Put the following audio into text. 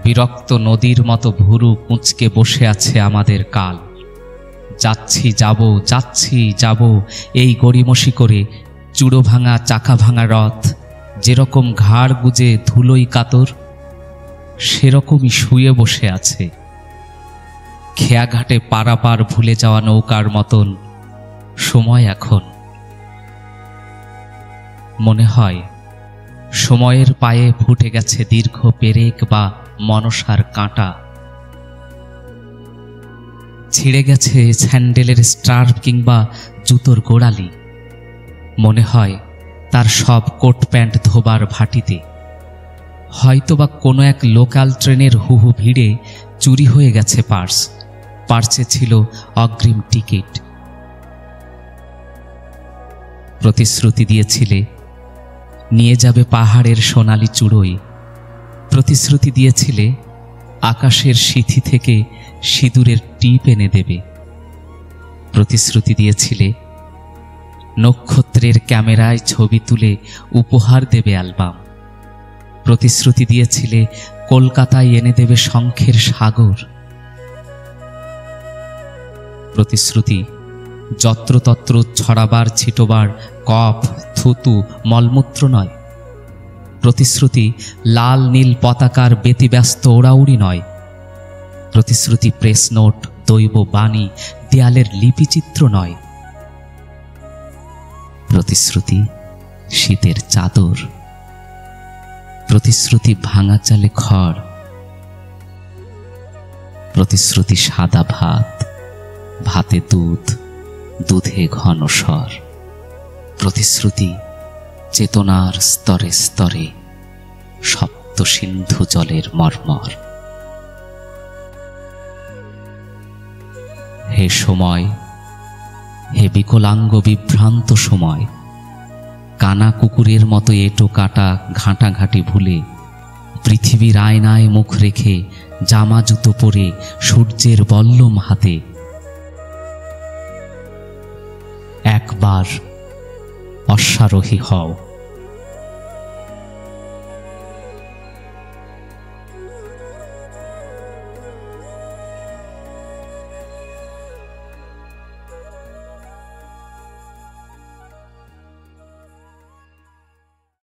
বিরক্ত নদীর মতো ভুরু কুঁচকে বসে আছে আমাদের কাল। যাচ্ছি যাব এই গড়িমসি করে চূড়ো ভাঙা চাকা ভাঙা রথ যেরকম ঘাড় গুজে ধুলোই কাতর, সেরকমই শুয়ে বসে আছে খেয়াঘাটে পারাপার ভুলে যাওয়া নৌকার মতন সময়। এখন মনে হয় সময়ের পায়ে ফুটে গেছে দীর্ঘ পেরেক বা মনসার কাঁটা, ছিঁড়ে গেছে স্যান্ডেলের স্টার্ভ কিংবা জুতোর গোড়ালি। মনে হয় তার সব কোট প্যান্ট ধোবার ভাটিতে, হয়তোবা কোনো এক লোকাল ট্রেনের হুহু ভিড়ে চুরি হয়ে গেছে পার্সে ছিল অগ্রিম টিকিট। প্রতিশ্রুতি দিয়েছিলে নিয়ে যাবে পাহাড়ের সোনালি চূড়োয়, প্রতিশ্রুতি দিয়েছিলে আকাশের সিথি থেকে সিঁদুরের টিপ এনে দেবে, প্রতিশ্রুতি দিয়েছিলে নক্ষত্রের ক্যামেরায় ছবি তুলে উপহার দেবে অ্যালবাম, প্রতিশ্রুতি দিয়েছিলে কলকাতায় এনে দেবে শঙ্খের সাগর। প্রতিশ্রুতি যত্রতত্র ছড়াবার ছিটোবার কফ থুতু মলমূত্র নয়, প্রতিশ্রুতি লাল নীল পতাকার ব্যতিব্যস্ত ওড়াউড়ি নয়, প্রতিশ্রুতি প্রেস নোট দৈব বাণী দেয়ালের লিপিচিত্র নয়, প্রতিশ্রুতি শীতের চাদর, প্রতিশ্রুতি ভাঙা চালে খড়, প্রতিশ্রুতি সাদা ভাত, ভাতে দুধ, দুধে ঘন স্বর, প্রতিশ্রুতি চেতনার স্তরে স্তরে সপ্ত সিন্ধু জলের মর্মর। হে সময়, হে বিকলাঙ্গ বিভ্রান্ত সময়, কানা কুকুরের মতো এঁটো কাটা ঘাঁটাঘাঁটি ভুলে পৃথিবীর আয়নায় মুখ রেখে জামা জুতো পরে সূর্যের বল্লম হাতে একবার অশ্বারোহী হও।